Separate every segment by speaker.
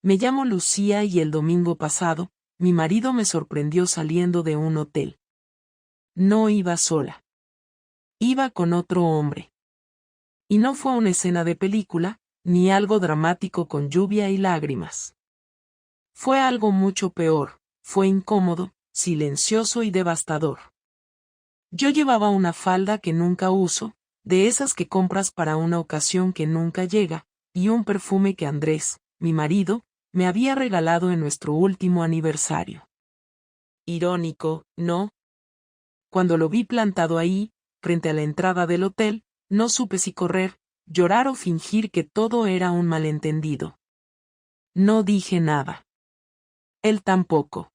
Speaker 1: Me llamo Lucía y el domingo pasado, mi marido me sorprendió saliendo de un hotel. No iba sola. Iba con otro hombre. Y no fue una escena de película, ni algo dramático con lluvia y lágrimas. Fue algo mucho peor, fue incómodo, silencioso y devastador. Yo llevaba una falda que nunca uso, de esas que compras para una ocasión que nunca llega, y un perfume que Andrés, mi marido, me había regalado en nuestro último aniversario. Irónico, ¿no? Cuando lo vi plantado ahí, frente a la entrada del hotel, no supe si correr, llorar o fingir que todo era un malentendido. No dije nada. Él tampoco.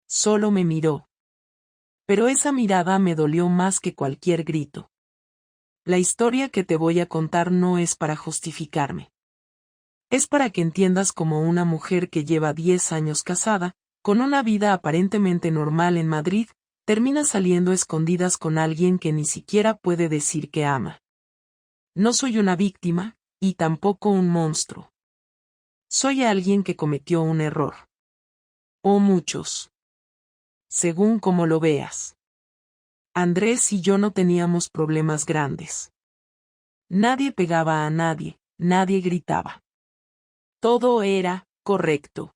Speaker 1: Solo me miró. Pero esa mirada me dolió más que cualquier grito. La historia que te voy a contar no es para justificarme. Es para que entiendas como una mujer que lleva 10 años casada, con una vida aparentemente normal en Madrid, termina saliendo a escondidas con alguien que ni siquiera puede decir que ama. No soy una víctima, y tampoco un monstruo. Soy alguien que cometió un error. O muchos. Según como lo veas. Andrés y yo no teníamos problemas grandes. Nadie pegaba a nadie, nadie gritaba. Todo era correcto.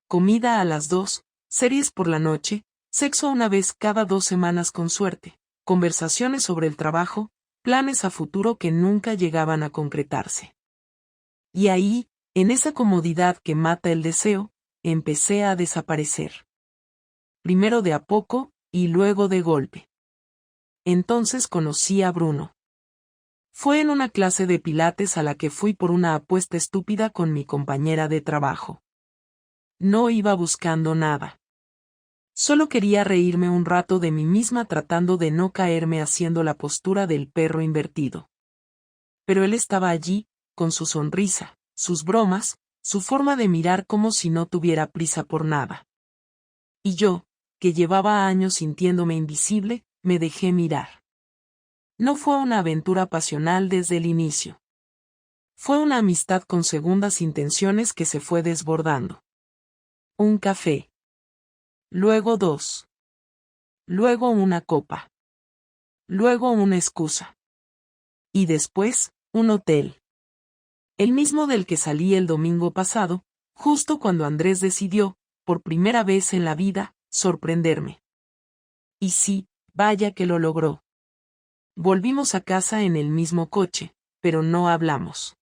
Speaker 1: Comida a las 2, series por la noche, sexo una vez cada 2 semanas con suerte, conversaciones sobre el trabajo, planes a futuro que nunca llegaban a concretarse. Y ahí, en esa comodidad que mata el deseo, empecé a desaparecer. Primero de a poco, y luego de golpe. Entonces conocí a Bruno. Fue en una clase de pilates a la que fui por una apuesta estúpida con mi compañera de trabajo. No iba buscando nada. Solo quería reírme un rato de mí misma tratando de no caerme haciendo la postura del perro invertido. Pero él estaba allí, con su sonrisa, sus bromas, su forma de mirar como si no tuviera prisa por nada. Y yo, que llevaba años sintiéndome invisible, me dejé mirar. No fue una aventura pasional desde el inicio. Fue una amistad con segundas intenciones que se fue desbordando. Un café. Luego 2. Luego una copa. Luego una excusa. Y después, un hotel. El mismo del que salí el domingo pasado, justo cuando Andrés decidió, por primera vez en la vida, sorprenderme. Y sí, vaya que lo logró. Volvimos a casa en el mismo coche, pero no hablamos.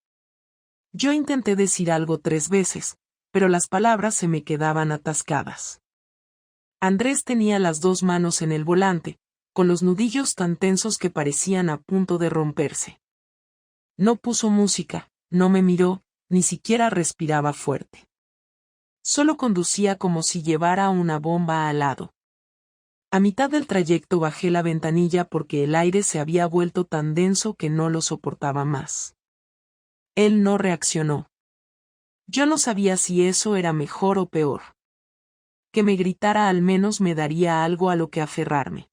Speaker 1: Yo intenté decir algo 3 veces, pero las palabras se me quedaban atascadas. Andrés tenía las 2 manos en el volante, con los nudillos tan tensos que parecían a punto de romperse. No puso música, no me miró, ni siquiera respiraba fuerte. Solo conducía como si llevara una bomba al lado. A mitad del trayecto bajé la ventanilla porque el aire se había vuelto tan denso que no lo soportaba más. Él no reaccionó. Yo no sabía si eso era mejor o peor. Que me gritara al menos me daría algo a lo que aferrarme.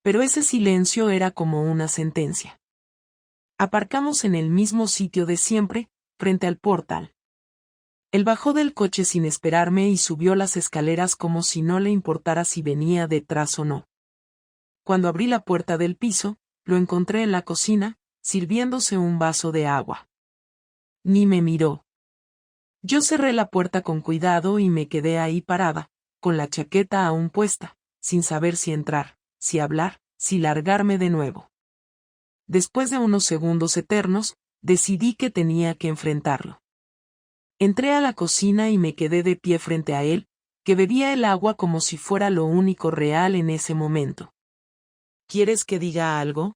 Speaker 1: Pero ese silencio era como una sentencia. Aparcamos en el mismo sitio de siempre, frente al portal. Él bajó del coche sin esperarme y subió las escaleras como si no le importara si venía detrás o no. Cuando abrí la puerta del piso, lo encontré en la cocina, sirviéndose un vaso de agua. Ni me miró. Yo cerré la puerta con cuidado y me quedé ahí parada, con la chaqueta aún puesta, sin saber si entrar, si hablar, si largarme de nuevo. Después de unos segundos eternos, decidí que tenía que enfrentarlo. Entré a la cocina y me quedé de pie frente a él, que bebía el agua como si fuera lo único real en ese momento. ¿Quieres que diga algo?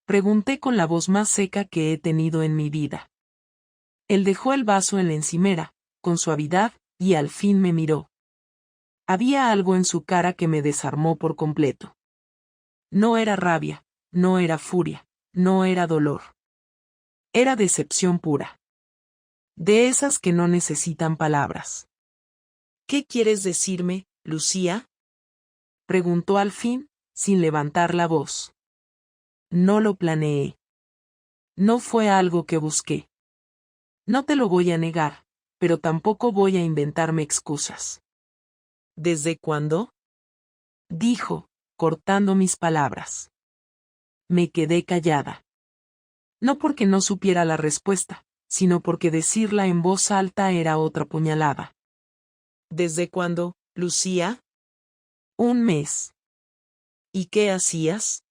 Speaker 1: Pregunté con la voz más seca que he tenido en mi vida. Él dejó el vaso en la encimera, con suavidad, y al fin me miró. Había algo en su cara que me desarmó por completo. No era rabia, no era furia, no era dolor. Era decepción pura. De esas que no necesitan palabras. ¿Qué quieres decirme, Lucía? Preguntó al fin, sin levantar la voz. No lo planeé. No fue algo que busqué. No te lo voy a negar, pero tampoco voy a inventarme excusas.
Speaker 2: ¿Desde cuándo?
Speaker 1: Dijo, cortando mis palabras. Me quedé callada. No porque no supiera la respuesta, sino porque decirla en voz alta era otra puñalada.
Speaker 2: ¿Desde cuándo, Lucía?
Speaker 1: Un mes.
Speaker 2: ¿Y qué hacías?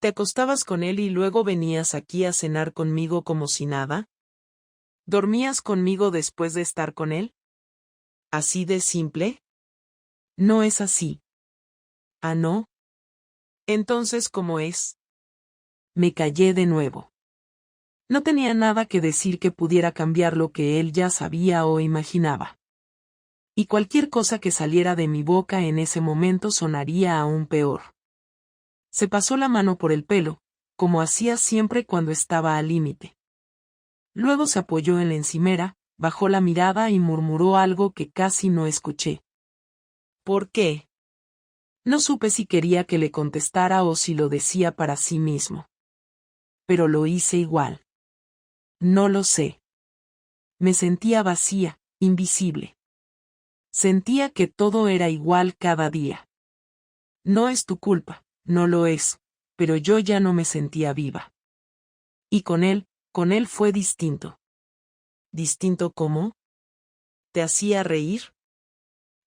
Speaker 2: ¿Te acostabas con él y luego venías aquí a cenar conmigo como si nada? ¿Dormías conmigo después de estar con él? ¿Así de simple?
Speaker 1: No es así.
Speaker 2: ¿Ah, no? Entonces, ¿cómo es?
Speaker 1: Me callé de nuevo. No tenía nada que decir que pudiera cambiar lo que él ya sabía o imaginaba. Y cualquier cosa que saliera de mi boca en ese momento sonaría aún peor. Se pasó la mano por el pelo, como hacía siempre cuando estaba al límite. Luego se apoyó en la encimera, bajó la mirada y murmuró algo que casi no escuché.
Speaker 2: ¿Por qué?
Speaker 1: No supe si quería que le contestara o si lo decía para sí mismo. Pero lo hice igual. No lo sé. Me sentía vacía, invisible. Sentía que todo era igual cada día. No es tu culpa, no lo es, pero yo ya no me sentía viva. Y con él fue distinto.
Speaker 2: ¿Distinto cómo? ¿Te hacía reír?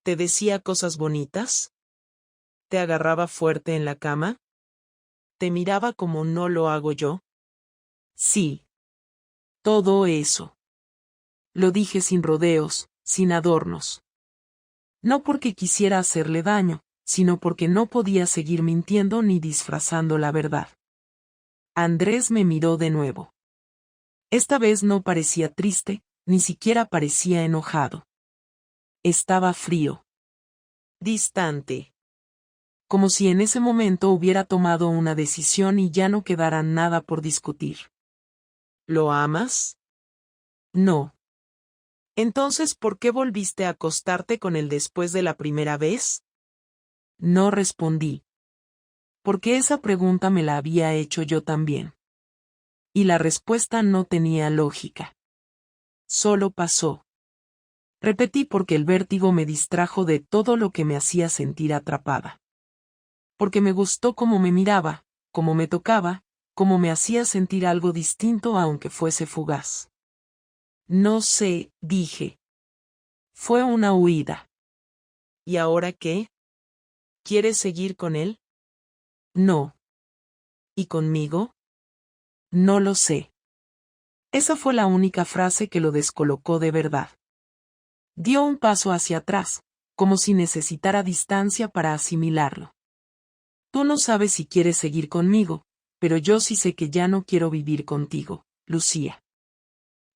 Speaker 2: ¿Te decía cosas bonitas? ¿Te agarraba fuerte en la cama? ¿Te miraba como no lo hago yo?
Speaker 1: Sí. Todo eso. Lo dije sin rodeos, sin adornos. No porque quisiera hacerle daño, sino porque no podía seguir mintiendo ni disfrazando la verdad. Andrés me miró de nuevo. Esta vez no parecía triste, ni siquiera parecía enojado. Estaba frío.
Speaker 2: Distante.
Speaker 1: Como si en ese momento hubiera tomado una decisión y ya no quedara nada por discutir.
Speaker 2: ¿Lo amas?
Speaker 1: No.
Speaker 2: Entonces, ¿por qué volviste a acostarte con él después de la primera vez?
Speaker 1: No respondí. Porque esa pregunta me la había hecho yo también. Y la respuesta no tenía lógica. Solo pasó. Repetí porque el vértigo me distrajo de todo lo que me hacía sentir atrapada. Porque me gustó cómo me miraba, cómo me tocaba, cómo me hacía sentir algo distinto aunque fuese fugaz. No sé, dije. Fue una huida.
Speaker 2: ¿Y ahora qué? ¿Quieres seguir con él?
Speaker 1: No.
Speaker 2: ¿Y conmigo?
Speaker 1: No lo sé. Esa fue la única frase que lo descolocó de verdad. Dio un paso hacia atrás, como si necesitara distancia para asimilarlo. Tú no sabes si quieres seguir conmigo, pero yo sí sé que ya no quiero vivir contigo, Lucía.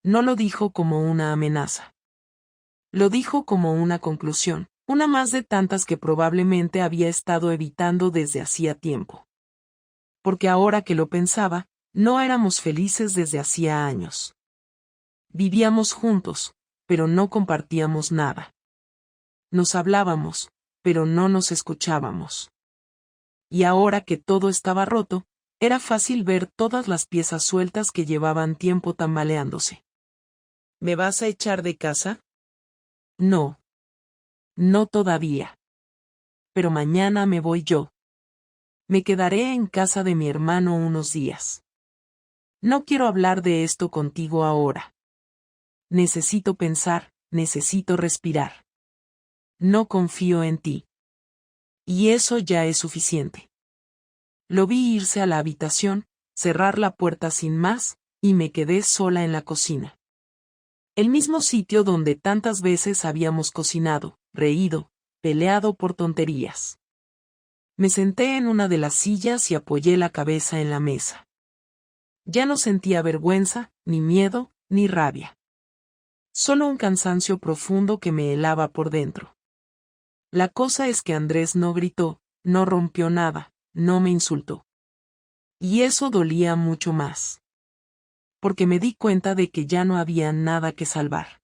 Speaker 1: No lo dijo como una amenaza. Lo dijo como una conclusión, una más de tantas que probablemente había estado evitando desde hacía tiempo. Porque ahora que lo pensaba, no éramos felices desde hacía años. Vivíamos juntos, pero no compartíamos nada. Nos hablábamos, pero no nos escuchábamos. Y ahora que todo estaba roto, era fácil ver todas las piezas sueltas que llevaban tiempo tambaleándose.
Speaker 2: ¿Me vas a echar de casa?
Speaker 1: No. No todavía. Pero mañana me voy yo. Me quedaré en casa de mi hermano unos días. No quiero hablar de esto contigo ahora. Necesito pensar, necesito respirar. No confío en ti. Y eso ya es suficiente. Lo vi irse a la habitación, cerrar la puerta sin más, y me quedé sola en la cocina. El mismo sitio donde tantas veces habíamos cocinado, reído, peleado por tonterías. Me senté en una de las sillas y apoyé la cabeza en la mesa. Ya no sentía vergüenza, ni miedo, ni rabia. Solo un cansancio profundo que me helaba por dentro. La cosa es que Andrés no gritó, no rompió nada, no me insultó. Y eso dolía mucho más. Porque me di cuenta de que ya no había nada que salvar.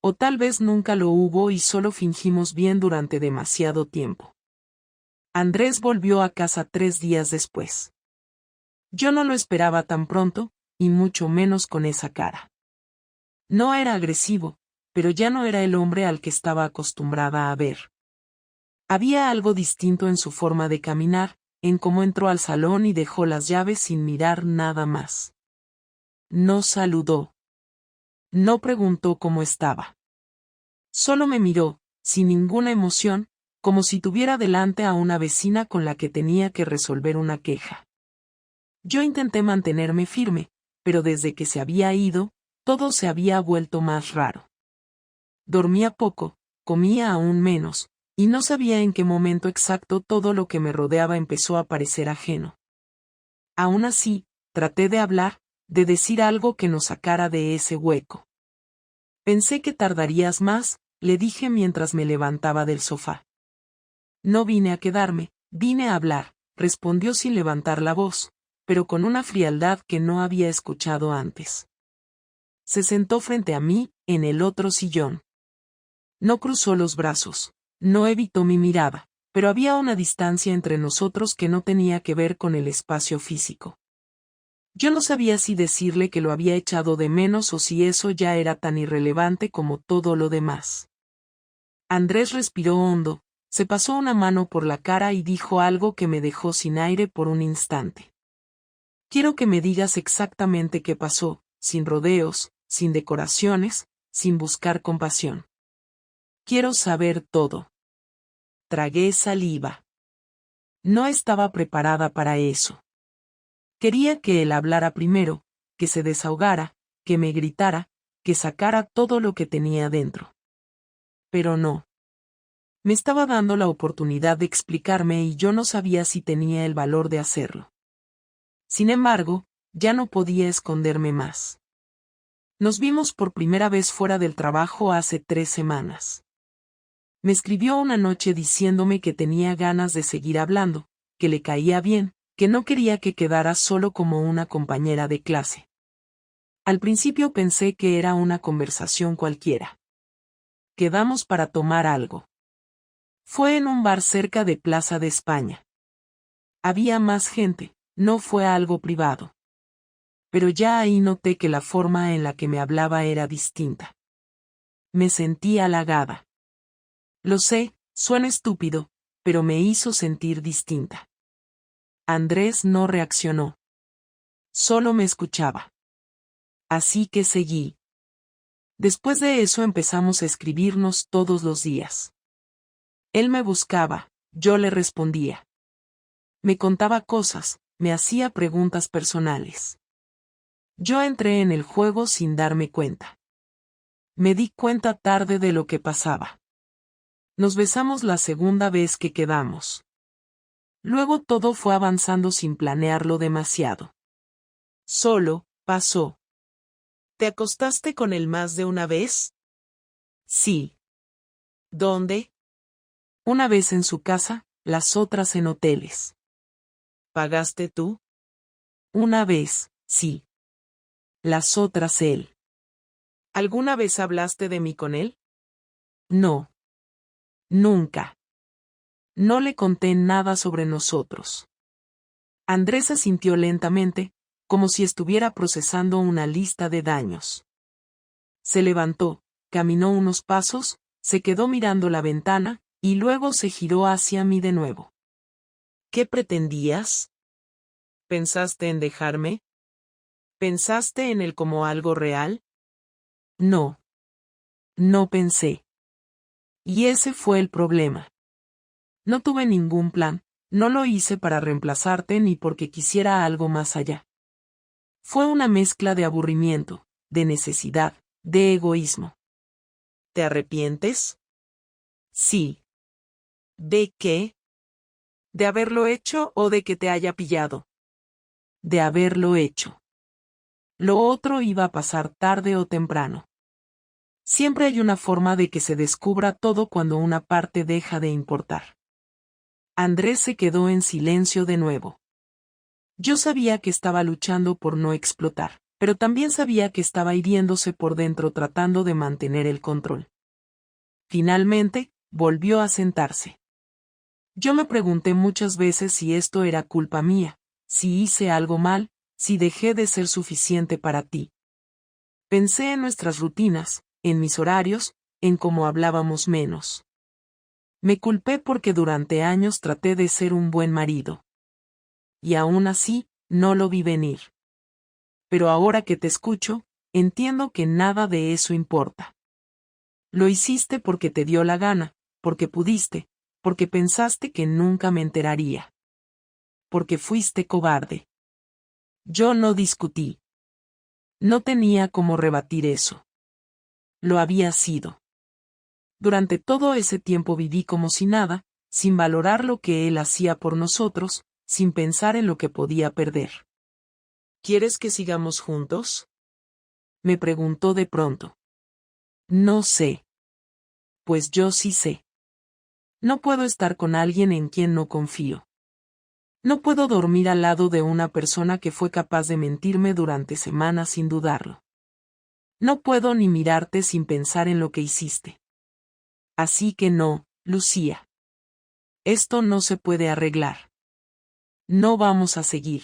Speaker 1: O tal vez nunca lo hubo y solo fingimos bien durante demasiado tiempo. Andrés volvió a casa 3 días después. Yo no lo esperaba tan pronto, y mucho menos con esa cara. No era agresivo, pero ya no era el hombre al que estaba acostumbrada a ver. Había algo distinto en su forma de caminar, en cómo entró al salón y dejó las llaves sin mirar nada más. No saludó. No preguntó cómo estaba. Solo me miró, sin ninguna emoción, como si tuviera delante a una vecina con la que tenía que resolver una queja. Yo intenté mantenerme firme, pero desde que se había ido, todo se había vuelto más raro. Dormía poco, comía aún menos, y no sabía en qué momento exacto todo lo que me rodeaba empezó a parecer ajeno. Aún así, traté de hablar, de decir algo que nos sacara de ese hueco. Pensé que tardarías más, le dije mientras me levantaba del sofá. No vine a quedarme, vine a hablar, respondió sin levantar la voz, pero con una frialdad que no había escuchado antes. Se sentó frente a mí, en el otro sillón. No cruzó los brazos, no evitó mi mirada, pero había una distancia entre nosotros que no tenía que ver con el espacio físico. Yo no sabía si decirle que lo había echado de menos o si eso ya era tan irrelevante como todo lo demás. Andrés respiró hondo, se pasó una mano por la cara y dijo algo que me dejó sin aire por un instante. Quiero que me digas exactamente qué pasó, sin rodeos, sin decoraciones, sin buscar compasión. Quiero saber todo. Tragué saliva. No estaba preparada para eso. Quería que él hablara primero, que se desahogara, que me gritara, que sacara todo lo que tenía dentro. Pero no. Me estaba dando la oportunidad de explicarme y yo no sabía si tenía el valor de hacerlo. Sin embargo, ya no podía esconderme más. Nos vimos por primera vez fuera del trabajo hace 3 semanas. Me escribió una noche diciéndome que tenía ganas de seguir hablando, que le caía bien, que no quería que quedara solo como una compañera de clase. Al principio pensé que era una conversación cualquiera. Quedamos para tomar algo. Fue en un bar cerca de Plaza de España. Había más gente, no fue algo privado. Pero ya ahí noté que la forma en la que me hablaba era distinta. Me sentí halagada. Lo sé, suena estúpido, pero me hizo sentir distinta. Andrés no reaccionó. Solo me escuchaba. Así que seguí. Después de eso empezamos a escribirnos todos los días. Él me buscaba, yo le respondía. Me contaba cosas, me hacía preguntas personales. Yo entré en el juego sin darme cuenta. Me di cuenta tarde de lo que pasaba. Nos besamos la segunda vez que quedamos. Luego todo fue avanzando sin planearlo demasiado. Solo, pasó.
Speaker 2: ¿Te acostaste con él más de una vez?
Speaker 1: Sí.
Speaker 2: ¿Dónde?
Speaker 1: Una vez en su casa, las otras en hoteles.
Speaker 2: ¿Pagaste tú?
Speaker 1: Una vez, sí. Las otras él.
Speaker 2: ¿Alguna vez hablaste de mí con él?
Speaker 1: No. Nunca. No le conté nada sobre nosotros. Andrés asintió lentamente, como si estuviera procesando una lista de daños. Se levantó, caminó unos pasos, se quedó mirando la ventana, y luego se giró hacia mí de nuevo.
Speaker 2: ¿Qué pretendías? ¿Pensaste en dejarme? ¿Pensaste en él como algo real?
Speaker 1: No. No pensé. Y ese fue el problema. No tuve ningún plan, no lo hice para reemplazarte ni porque quisiera algo más allá. Fue una mezcla de aburrimiento, de necesidad, de egoísmo.
Speaker 2: ¿Te arrepientes?
Speaker 1: Sí.
Speaker 2: ¿De qué? ¿De haberlo hecho o de que te haya pillado?
Speaker 1: De haberlo hecho. Lo otro iba a pasar tarde o temprano. Siempre hay una forma de que se descubra todo cuando una parte deja de importar. Andrés se quedó en silencio de nuevo. Yo sabía que estaba luchando por no explotar, pero también sabía que estaba hiriéndose por dentro tratando de mantener el control. Finalmente, volvió a sentarse. Yo me pregunté muchas veces si esto era culpa mía, si hice algo mal, si dejé de ser suficiente para ti. Pensé en nuestras rutinas, en mis horarios, en cómo hablábamos menos. Me culpé porque durante años traté de ser un buen marido. Y aún así, no lo vi venir. Pero ahora que te escucho, entiendo que nada de eso importa. Lo hiciste porque te dio la gana, porque pudiste, porque pensaste que nunca me enteraría. Porque fuiste cobarde. Yo no discutí. No tenía cómo rebatir eso. Lo había sido. Durante todo ese tiempo viví como si nada, sin valorar lo que él hacía por nosotros, sin pensar en lo que podía perder. ¿Quieres que sigamos juntos? Me preguntó de pronto. No sé. Pues yo sí sé. No puedo estar con alguien en quien no confío. No puedo dormir al lado de una persona que fue capaz de mentirme durante semanas sin dudarlo. No puedo ni mirarte sin pensar en lo que hiciste. Así que no, Lucía. Esto no se puede arreglar. No vamos a seguir.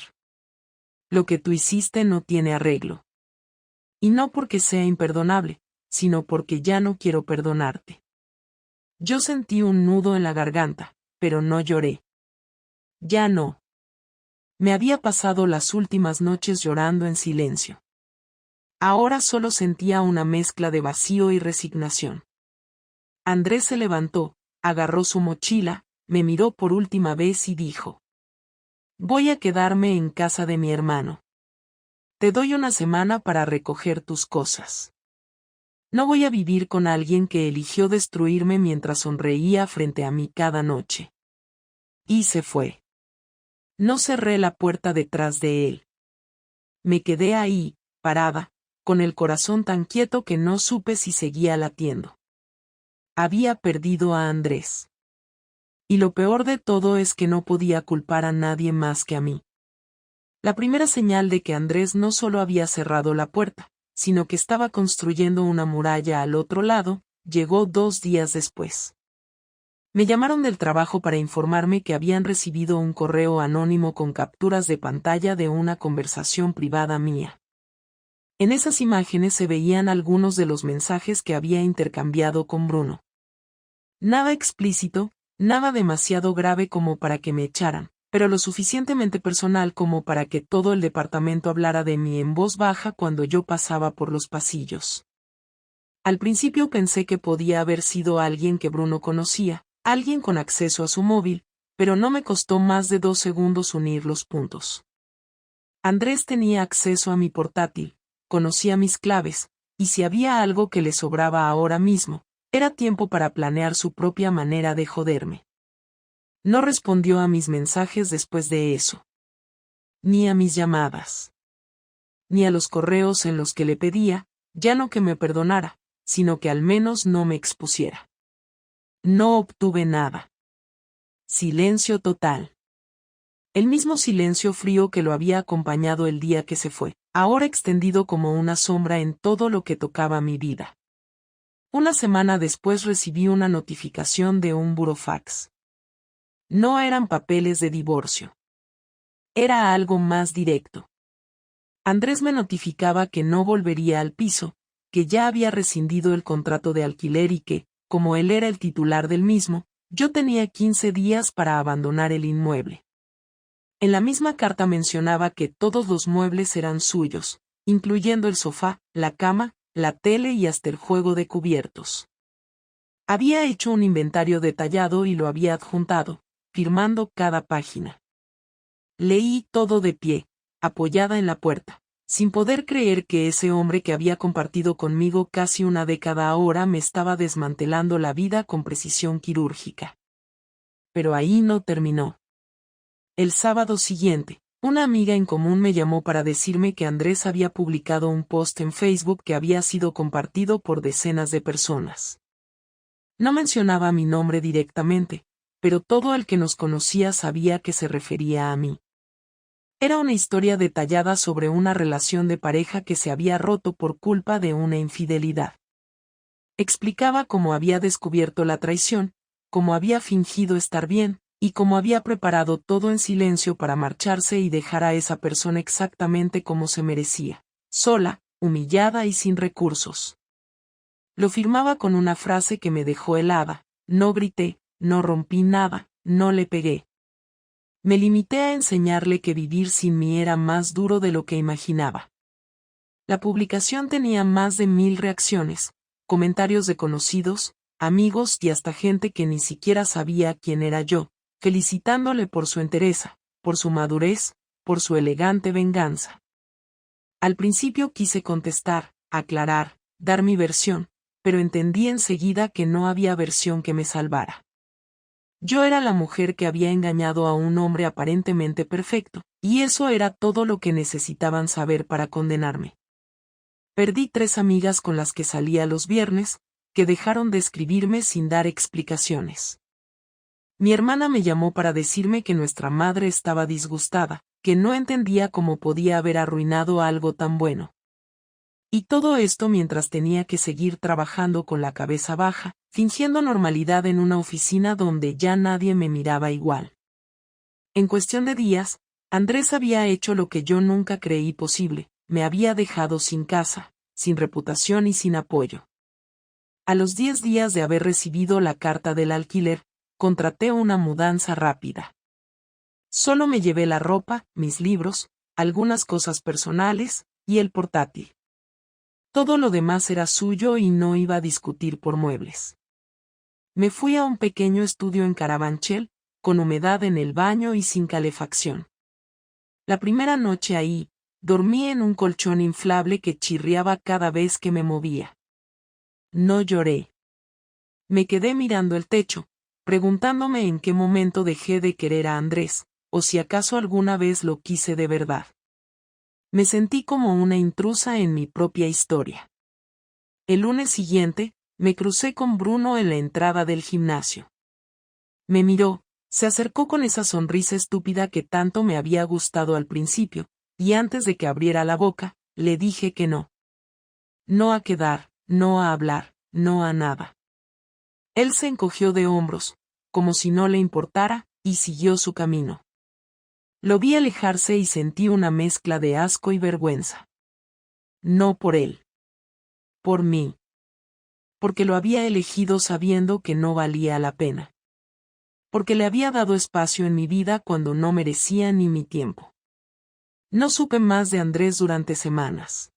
Speaker 1: Lo que tú hiciste no tiene arreglo. Y no porque sea imperdonable, sino porque ya no quiero perdonarte. Yo sentí un nudo en la garganta, pero no lloré. Ya no. Me había pasado las últimas noches llorando en silencio. Ahora solo sentía una mezcla de vacío y resignación. Andrés se levantó, agarró su mochila, me miró por última vez y dijo: Voy a quedarme en casa de mi hermano. Te doy una semana para recoger tus cosas. No voy a vivir con alguien que eligió destruirme mientras sonreía frente a mí cada noche. Y se fue. No cerré la puerta detrás de él. Me quedé ahí, parada, con el corazón tan quieto que no supe si seguía latiendo. Había perdido a Andrés. Y lo peor de todo es que no podía culpar a nadie más que a mí. La primera señal de que Andrés no solo había cerrado la puerta, sino que estaba construyendo una muralla al otro lado, llegó 2 días después. Me llamaron del trabajo para informarme que habían recibido un correo anónimo con capturas de pantalla de una conversación privada mía. En esas imágenes se veían algunos de los mensajes que había intercambiado con Bruno. Nada explícito, nada demasiado grave como para que me echaran, pero lo suficientemente personal como para que todo el departamento hablara de mí en voz baja cuando yo pasaba por los pasillos. Al principio pensé que podía haber sido alguien que Bruno conocía, alguien con acceso a su móvil, pero no me costó más de 2 segundos unir los puntos. Andrés tenía acceso a mi portátil, conocía mis claves, y si había algo que le sobraba ahora mismo, era tiempo para planear su propia manera de joderme. No respondió a mis mensajes después de eso. Ni a mis llamadas. Ni a los correos en los que le pedía, ya no que me perdonara, sino que al menos no me expusiera. No obtuve nada. Silencio total. El mismo silencio frío que lo había acompañado el día que se fue, ahora extendido como una sombra en todo lo que tocaba mi vida. Una semana después recibí una notificación de un burofax. No eran papeles de divorcio. Era algo más directo. Andrés me notificaba que no volvería al piso, que ya había rescindido el contrato de alquiler y que, como él era el titular del mismo, yo tenía 15 días para abandonar el inmueble. En la misma carta mencionaba que todos los muebles eran suyos, incluyendo el sofá, la cama, la tele y hasta el juego de cubiertos. Había hecho un inventario detallado y lo había adjuntado, firmando cada página. Leí todo de pie, apoyada en la puerta, sin poder creer que ese hombre que había compartido conmigo casi una década ahora me estaba desmantelando la vida con precisión quirúrgica. Pero ahí no terminó. El sábado siguiente, una amiga en común me llamó para decirme que Andrés había publicado un post en Facebook que había sido compartido por decenas de personas. No mencionaba mi nombre directamente, pero todo el que nos conocía sabía que se refería a mí. Era una historia detallada sobre una relación de pareja que se había roto por culpa de una infidelidad. Explicaba cómo había descubierto la traición, cómo había fingido estar bien, y cómo había preparado todo en silencio para marcharse y dejar a esa persona exactamente como se merecía, sola, humillada y sin recursos. Lo firmaba con una frase que me dejó helada: no grité, no rompí nada, no le pegué. Me limité a enseñarle que vivir sin mí era más duro de lo que imaginaba. La publicación tenía más de 1000 reacciones, comentarios de conocidos, amigos y hasta gente que ni siquiera sabía quién era yo, felicitándole por su entereza, por su madurez, por su elegante venganza. Al principio quise contestar, aclarar, dar mi versión, pero entendí enseguida que no había versión que me salvara. Yo era la mujer que había engañado a un hombre aparentemente perfecto, y eso era todo lo que necesitaban saber para condenarme. Perdí 3 amigas con las que salía los viernes, que dejaron de escribirme sin dar explicaciones. Mi hermana me llamó para decirme que nuestra madre estaba disgustada, que no entendía cómo podía haber arruinado algo tan bueno. Y todo esto mientras tenía que seguir trabajando con la cabeza baja, fingiendo normalidad en una oficina donde ya nadie me miraba igual. En cuestión de días, Andrés había hecho lo que yo nunca creí posible: me había dejado sin casa, sin reputación y sin apoyo. A los 10 días de haber recibido la carta del alquiler, contraté una mudanza rápida. Solo me llevé la ropa, mis libros, algunas cosas personales, y el portátil. Todo lo demás era suyo y no iba a discutir por muebles. Me fui a un pequeño estudio en Carabanchel, con humedad en el baño y sin calefacción. La primera noche ahí, dormí en un colchón inflable que chirriaba cada vez que me movía. No lloré. Me quedé mirando el techo, preguntándome en qué momento dejé de querer a Andrés, o si acaso alguna vez lo quise de verdad. Me sentí como una intrusa en mi propia historia. El lunes siguiente, me crucé con Bruno en la entrada del gimnasio. Me miró, se acercó con esa sonrisa estúpida que tanto me había gustado al principio, y antes de que abriera la boca, le dije que no. No a quedar, no a hablar, no a nada. Él se encogió de hombros, como si no le importara, y siguió su camino. Lo vi alejarse y sentí una mezcla de asco y vergüenza. No por él. Por mí. Porque lo había elegido sabiendo que no valía la pena. Porque le había dado espacio en mi vida cuando no merecía ni mi tiempo. No supe más de Andrés durante semanas.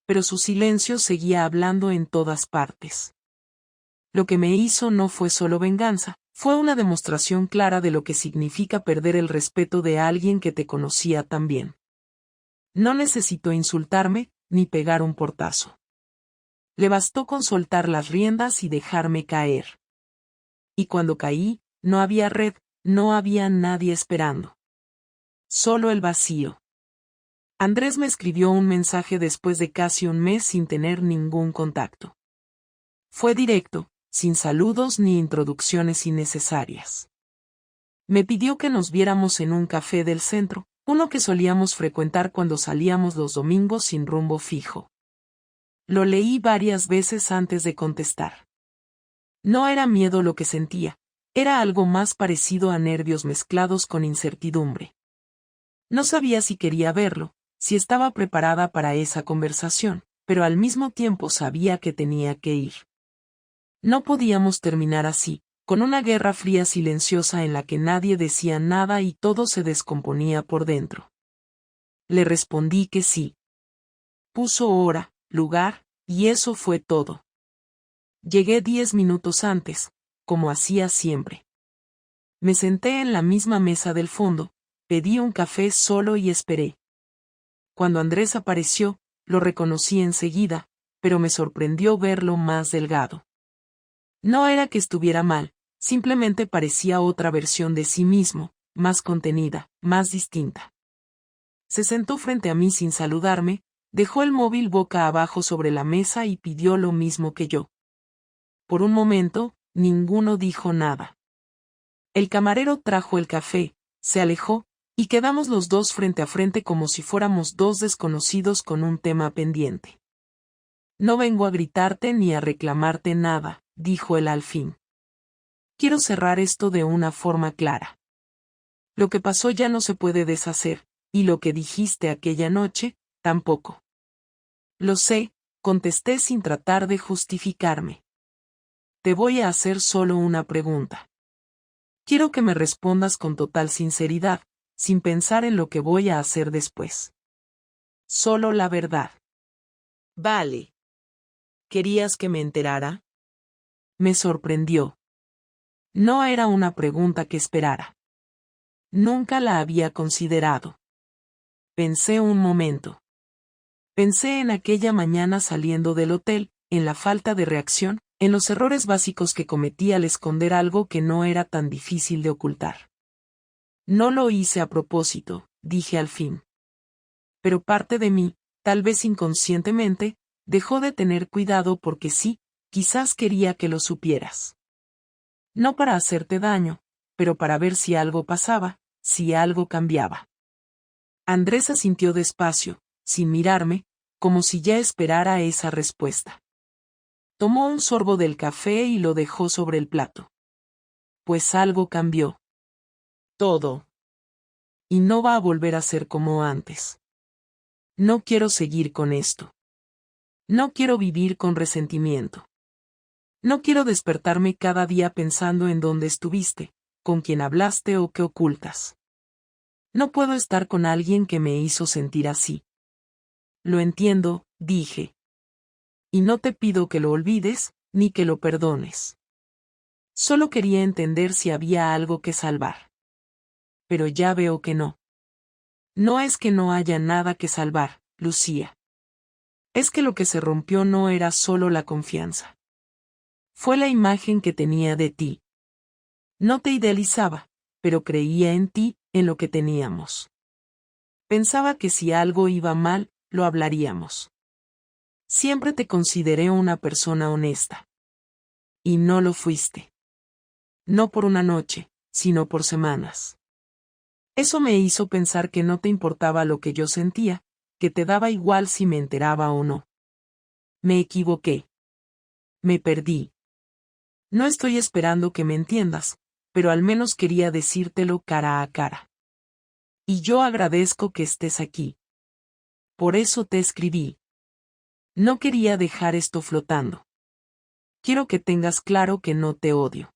Speaker 1: Pero su silencio seguía hablando en todas partes. Lo que me hizo no fue solo venganza, fue una demostración clara de lo que significa perder el respeto de alguien que te conocía tan bien. No necesitó insultarme, ni pegar un portazo. Le bastó con soltar las riendas y dejarme caer. Y cuando caí, no había red, no había nadie esperando. Solo el vacío. Andrés me escribió un mensaje después de casi un mes sin tener ningún contacto. Fue directo, sin saludos ni introducciones innecesarias. Me pidió que nos viéramos en un café del centro, uno que solíamos frecuentar cuando salíamos los domingos sin rumbo fijo. Lo leí varias veces antes de contestar. No era miedo lo que sentía, era algo más parecido a nervios mezclados con incertidumbre. No sabía si quería verlo, si estaba preparada para esa conversación, pero al mismo tiempo sabía que tenía que ir. No podíamos terminar así, con una guerra fría silenciosa en la que nadie decía nada y todo se descomponía por dentro. Le respondí que sí. Puso hora, lugar, y eso fue todo. Llegué 10 minutos antes, como hacía siempre. Me senté en la misma mesa del fondo, pedí un café solo y esperé. Cuando Andrés apareció, lo reconocí enseguida, pero me sorprendió verlo más delgado. No era que estuviera mal, simplemente parecía otra versión de sí mismo, más contenida, más distinta. Se sentó frente a mí sin saludarme, dejó el móvil boca abajo sobre la mesa y pidió lo mismo que yo. Por un momento, ninguno dijo nada. El camarero trajo el café, se alejó, y quedamos los dos frente a frente como si fuéramos dos desconocidos con un tema pendiente. No vengo a gritarte ni a reclamarte nada, dijo él al fin. Quiero cerrar esto de una forma clara. Lo que pasó ya no se puede deshacer, y lo que dijiste aquella noche, tampoco. Lo sé, contesté sin tratar de justificarme. Te voy a hacer solo una pregunta. Quiero que me respondas con total sinceridad, sin pensar en lo que voy a hacer después. Solo la verdad.
Speaker 2: Vale. ¿Querías que me enterara?
Speaker 1: Me sorprendió. No era una pregunta que esperara. Nunca la había considerado. Pensé un momento. Pensé en aquella mañana saliendo del hotel, en la falta de reacción, en los errores básicos que cometí al esconder algo que no era tan difícil de ocultar. No lo hice a propósito, dije al fin. Pero parte de mí, tal vez inconscientemente, dejó de tener cuidado porque sí, quizás quería que lo supieras. No para hacerte daño, pero para ver si algo pasaba, si algo cambiaba. Andrés asintió despacio, sin mirarme, como si ya esperara esa respuesta. Tomó un sorbo del café y lo dejó sobre el plato. Pues algo cambió. Todo. Y no va a volver a ser como antes. No quiero seguir con esto. No quiero vivir con resentimiento. No quiero despertarme cada día pensando en dónde estuviste, con quién hablaste o qué ocultas. No puedo estar con alguien que me hizo sentir así. Lo entiendo, dije. Y no te pido que lo olvides, ni que lo perdones. Solo quería entender si había algo que salvar. Pero ya veo que no. No es que no haya nada que salvar, Lucía. Es que lo que se rompió no era solo la confianza. Fue la imagen que tenía de ti. No te idealizaba, pero creía en ti, en lo que teníamos. Pensaba que si algo iba mal, lo hablaríamos. Siempre te consideré una persona honesta. Y no lo fuiste. No por una noche, sino por semanas. Eso me hizo pensar que no te importaba lo que yo sentía, que te daba igual si me enteraba o no. Me equivoqué. Me perdí. No estoy esperando que me entiendas, pero al menos quería decírtelo cara a cara. Y yo agradezco que estés aquí. Por eso te escribí. No quería dejar esto flotando. Quiero que tengas claro que no te odio.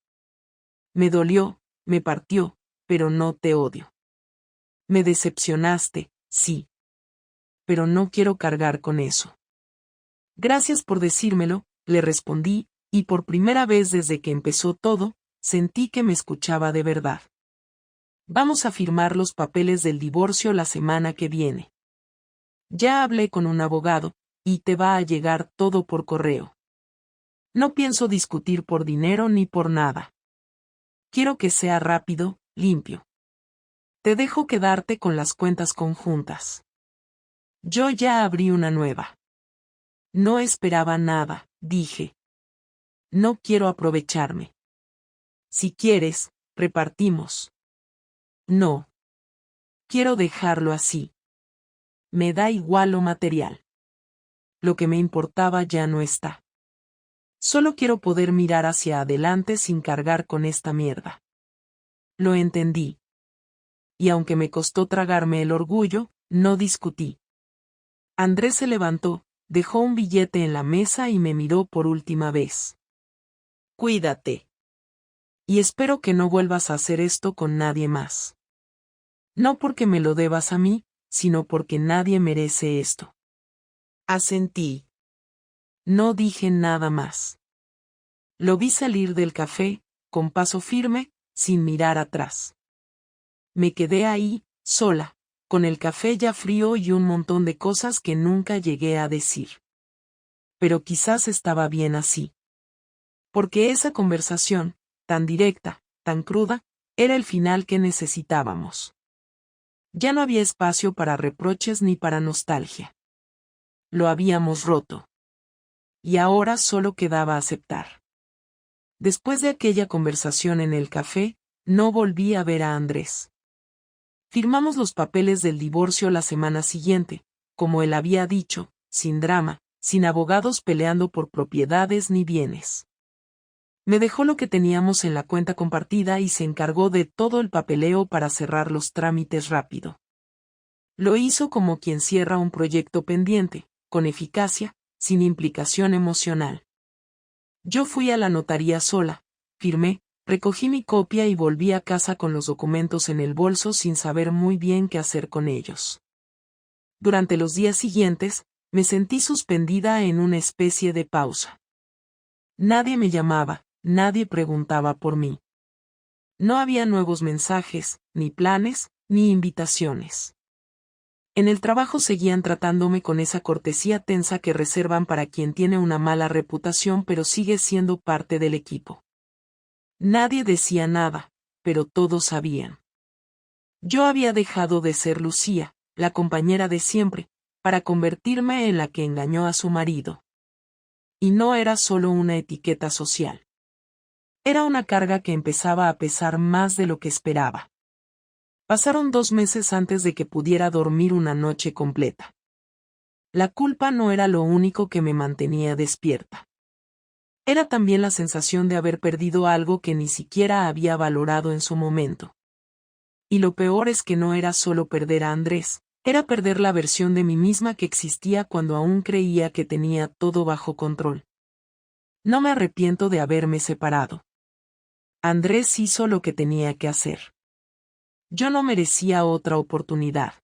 Speaker 1: Me dolió, me partió, pero no te odio. Me decepcionaste, sí. Pero no quiero cargar con eso. Gracias por decírmelo, le respondí, y por primera vez desde que empezó todo, sentí que me escuchaba de verdad. Vamos a firmar los papeles del divorcio la semana que viene. Ya hablé con un abogado, y te va a llegar todo por correo. No pienso discutir por dinero ni por nada. Quiero que sea rápido, limpio. Te dejo quedarte con las cuentas conjuntas. Yo ya abrí una nueva. No esperaba nada, dije. No quiero aprovecharme. Si quieres, repartimos. No. Quiero dejarlo así. Me da igual lo material. Lo que me importaba ya no está. Solo quiero poder mirar hacia adelante sin cargar con esta mierda. Lo entendí. Y aunque me costó tragarme el orgullo, no discutí. Andrés se levantó, dejó un billete en la mesa y me miró por última vez. Cuídate. Y espero que no vuelvas a hacer esto con nadie más. No porque me lo debas a mí, sino porque nadie merece esto. Asentí. No dije nada más. Lo vi salir del café, con paso firme, sin mirar atrás. Me quedé ahí, sola, con el café ya frío y un montón de cosas que nunca llegué a decir. Pero quizás estaba bien así. Porque esa conversación, tan directa, tan cruda, era el final que necesitábamos. Ya no había espacio para reproches ni para nostalgia. Lo habíamos roto. Y ahora solo quedaba aceptar. Después de aquella conversación en el café, no volví a ver a Andrés. Firmamos los papeles del divorcio la semana siguiente, como él había dicho, sin drama, sin abogados peleando por propiedades ni bienes. Me dejó lo que teníamos en la cuenta compartida y se encargó de todo el papeleo para cerrar los trámites rápido. Lo hizo como quien cierra un proyecto pendiente, con eficacia, sin implicación emocional. Yo fui a la notaría sola, firmé, recogí mi copia y volví a casa con los documentos en el bolso sin saber muy bien qué hacer con ellos. Durante los días siguientes, me sentí suspendida en una especie de pausa. Nadie me llamaba, nadie preguntaba por mí. No había nuevos mensajes, ni planes, ni invitaciones. En el trabajo seguían tratándome con esa cortesía tensa que reservan para quien tiene una mala reputación pero sigue siendo parte del equipo. Nadie decía nada, pero todos sabían. Yo había dejado de ser Lucía, la compañera de siempre, para convertirme en la que engañó a su marido. Y no era solo una etiqueta social. Era una carga que empezaba a pesar más de lo que esperaba. Pasaron 2 meses antes de que pudiera dormir una noche completa. La culpa no era lo único que me mantenía despierta. Era también la sensación de haber perdido algo que ni siquiera había valorado en su momento. Y lo peor es que no era solo perder a Andrés, era perder la versión de mí misma que existía cuando aún creía que tenía todo bajo control. No me arrepiento de haberme separado. Andrés hizo lo que tenía que hacer. Yo no merecía otra oportunidad.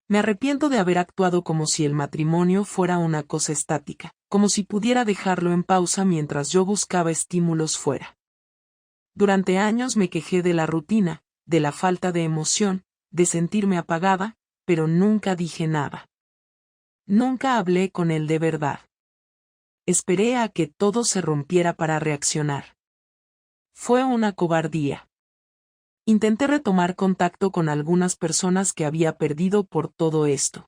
Speaker 1: Me arrepiento de haber actuado como si el matrimonio fuera una cosa estática, como si pudiera dejarlo en pausa mientras yo buscaba estímulos fuera. Durante años me quejé de la rutina, de la falta de emoción, de sentirme apagada, pero nunca dije nada. Nunca hablé con él de verdad. Esperé a que todo se rompiera para reaccionar. Fue una cobardía. Intenté retomar contacto con algunas personas que había perdido por todo esto.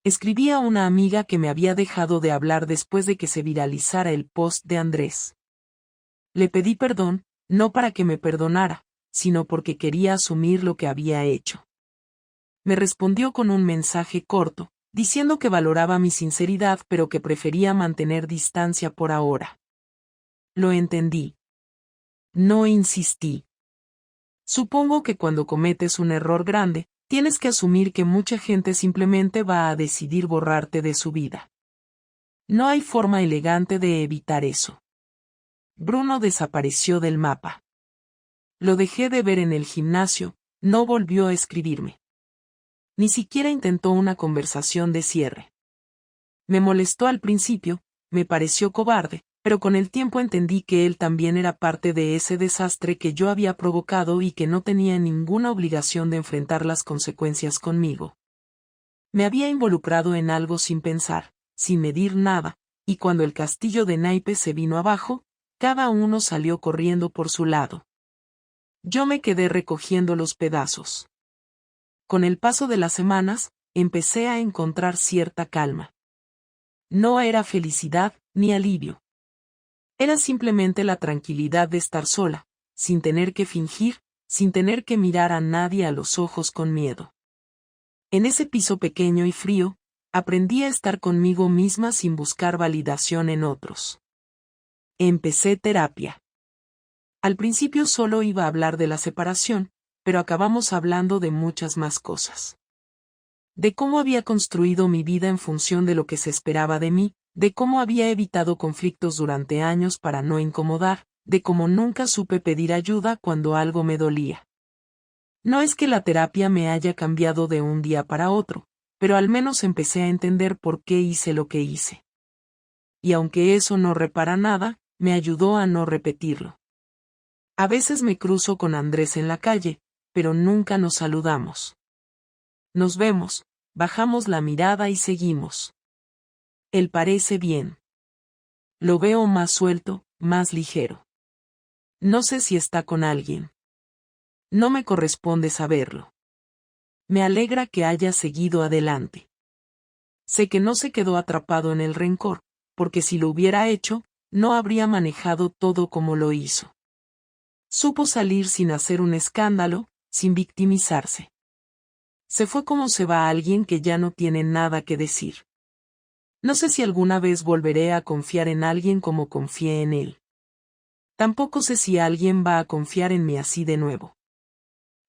Speaker 1: Escribí a una amiga que me había dejado de hablar después de que se viralizara el post de Andrés. Le pedí perdón, no para que me perdonara, sino porque quería asumir lo que había hecho. Me respondió con un mensaje corto, diciendo que valoraba mi sinceridad pero que prefería mantener distancia por ahora. Lo entendí. No insistí. Supongo que cuando cometes un error grande, tienes que asumir que mucha gente simplemente va a decidir borrarte de su vida. No hay forma elegante de evitar eso. Bruno desapareció del mapa. Lo dejé de ver en el gimnasio, no volvió a escribirme. Ni siquiera intentó una conversación de cierre. Me molestó al principio, me pareció cobarde, pero con el tiempo entendí que él también era parte de ese desastre que yo había provocado y que no tenía ninguna obligación de enfrentar las consecuencias conmigo. Me había involucrado en algo sin pensar, sin medir nada, y cuando el castillo de naipes se vino abajo, cada uno salió corriendo por su lado. Yo me quedé recogiendo los pedazos. Con el paso de las semanas, empecé a encontrar cierta calma. No era felicidad, ni alivio. Era simplemente la tranquilidad de estar sola, sin tener que fingir, sin tener que mirar a nadie a los ojos con miedo. En ese piso pequeño y frío, aprendí a estar conmigo misma sin buscar validación en otros. Empecé terapia. Al principio solo iba a hablar de la separación, pero acabamos hablando de muchas más cosas. De cómo había construido mi vida en función de lo que se esperaba de mí, de cómo había evitado conflictos durante años para no incomodar, de cómo nunca supe pedir ayuda cuando algo me dolía. No es que la terapia me haya cambiado de un día para otro, pero al menos empecé a entender por qué hice lo que hice. Y aunque eso no repara nada, me ayudó a no repetirlo. A veces me cruzo con Andrés en la calle, pero nunca nos saludamos. Nos vemos, bajamos la mirada y seguimos. Él parece bien. Lo veo más suelto, más ligero. No sé si está con alguien. No me corresponde saberlo. Me alegra que haya seguido adelante. Sé que no se quedó atrapado en el rencor, porque si lo hubiera hecho, no habría manejado todo como lo hizo. Supo salir sin hacer un escándalo, sin victimizarse. Se fue como se va alguien que ya no tiene nada que decir. No sé si alguna vez volveré a confiar en alguien como confié en él. Tampoco sé si alguien va a confiar en mí así de nuevo.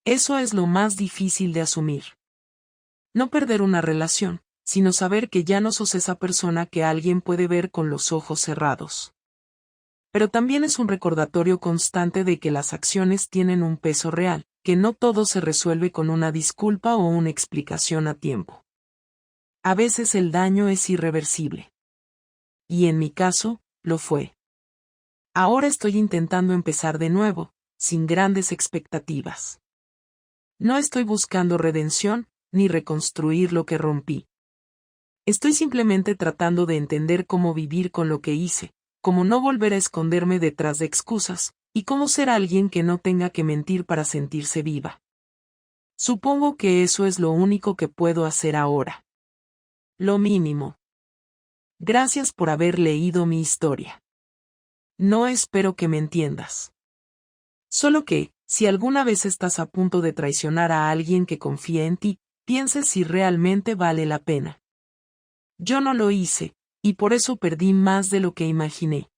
Speaker 1: Eso es lo más difícil de asumir. No perder una relación, sino saber que ya no sos esa persona que alguien puede ver con los ojos cerrados. Pero también es un recordatorio constante de que las acciones tienen un peso real, que no todo se resuelve con una disculpa o una explicación a tiempo. A veces el daño es irreversible. Y en mi caso, lo fue. Ahora estoy intentando empezar de nuevo, sin grandes expectativas. No estoy buscando redención, ni reconstruir lo que rompí. Estoy simplemente tratando de entender cómo vivir con lo que hice, cómo no volver a esconderme detrás de excusas, y cómo ser alguien que no tenga que mentir para sentirse viva. Supongo que eso es lo único que puedo hacer ahora. Lo mínimo. Gracias por haber leído mi historia. No espero que me entiendas. Solo que, si alguna vez estás a punto de traicionar a alguien que confía en ti, pienses si realmente vale la pena. Yo no lo hice, y por eso perdí más de lo que imaginé.